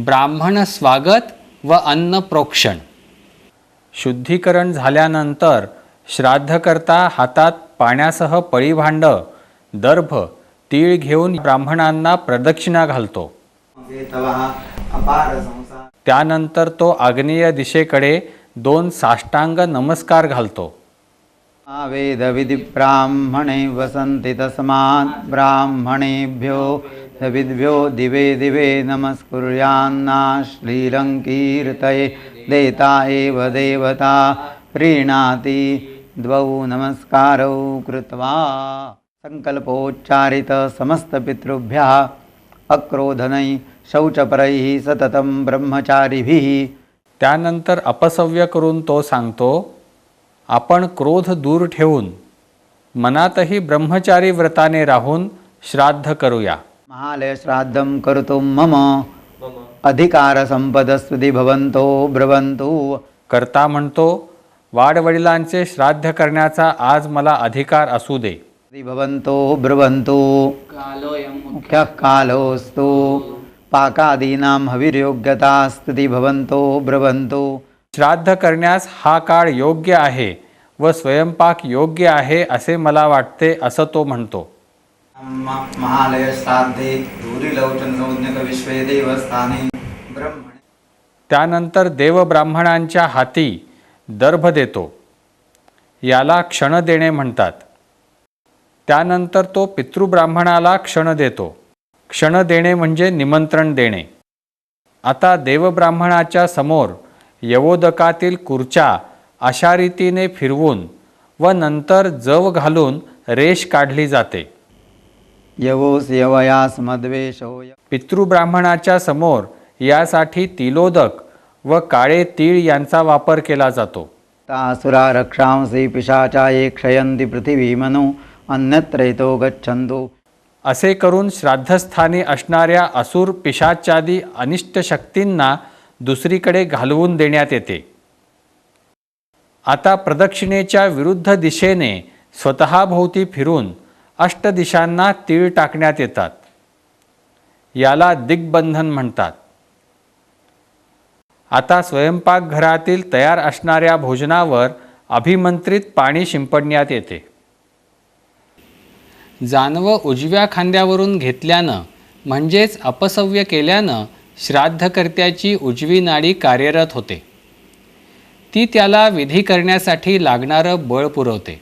ब्राह्मण स्वागत व अन्न प्रोक्षण. शुद्धीकरण झाल्यानंतर श्राद्धकर्ता हातात पाण्यासह पळीभांड, दर्भ, तीळ घेऊन ब्राह्मणांना प्रदक्षिणा घालतो. त्यानंतर तो आग्नेय दिशेकडे 2 साष्टांग नमस्कार घालतो. वेद विधि ब्राह्मणे वसन्ति तस्मात् ब्राह्मणेभ्यो सविद्भ्यो दिवे दिवे नमस्कुर्यान्ना श्रीलङ्कीर्तये देता एव देवता प्रीणाति द्वौ नमस्कारौ कृत्वा संकल्पोच्चारित समस्त पितृभ्यः अक्रोधनै शौचपरैः सततं ब्रह्मचारिभिः. त्यानंतर अपसव्य करून तो सांगतो, आपण क्रोध दूर ठेवून मनातही ब्रह्मचारी व्रताने राहून श्राद्ध करूया. महालय श्राद्धं कर्तुं मम अधिकार संपदस्तुती भवन्तो ब्रवन्तु. कर्ता म्हणतो, वाडवडिलांचे श्राद्ध करण्याचा आज मला अधिकार असू दे. भवन्तो ब्रवन्तु. मुख्यः कालोऽस्तु पाकादीनां हविर्योग्यतास्तुती भवन्तो ब्रवन्तु. श्राद्ध करण्यास हा काळ योग्य आहे व स्वयंपाक योग्य आहे असे मला वाटते, असं तो म्हणतो. महालय श्राद्धे धूरिलोचन संज्ञक विश्वे देवस्थाने ब्रह्मणे. त्यानंतर देवब्राह्मणांच्या हाती दर्भ देतो. याला क्षण देणे म्हणतात. त्यानंतर तो पितृब्राह्मणाला क्षण देतो. क्षण देणे म्हणजे निमंत्रण देणे. आता देवब्राह्मणाच्या समोर यवोदकातील कुर्च्या अशा रीतीने फिरवून व नंतर जव घालून रेष काढली जाते. यवोस यवयास मद्वेषो. पितृब्राह्मणाच्या समोर यासाठी तिलोदक व काळे तीळ यांचा वापर केला जातो. तासुरा रक्षांसी पिशाचा ये क्षयन्ति पृथिवीमनो अन्यत्रैतो गच्छन्तु. असे करून श्राद्धस्थानी असणाऱ्या असुर पिशाचादी अनिष्ट शक्तींना दुसरीकडे घालवून देण्यात येते. आता प्रदक्षिणेच्या विरुद्ध दिशेने स्वतःभोवती फिरून अष्टदिशांना तीळ टाकण्यात येतात. याला दिग्बंधन म्हणतात. आता स्वयंपाकघरातील तयार असणाऱ्या भोजनावर अभिमंत्रित पाणी शिंपडण्यात येते. जानवं उजव्या खांद्यावरून घेतल्यानं म्हणजेच अपसव्य केल्यानं श्राद्धकर्त्याची उजवी नाडी कार्यरत होते. ती त्याला विधी करण्यासाठी लागणारं बळ पुरवते.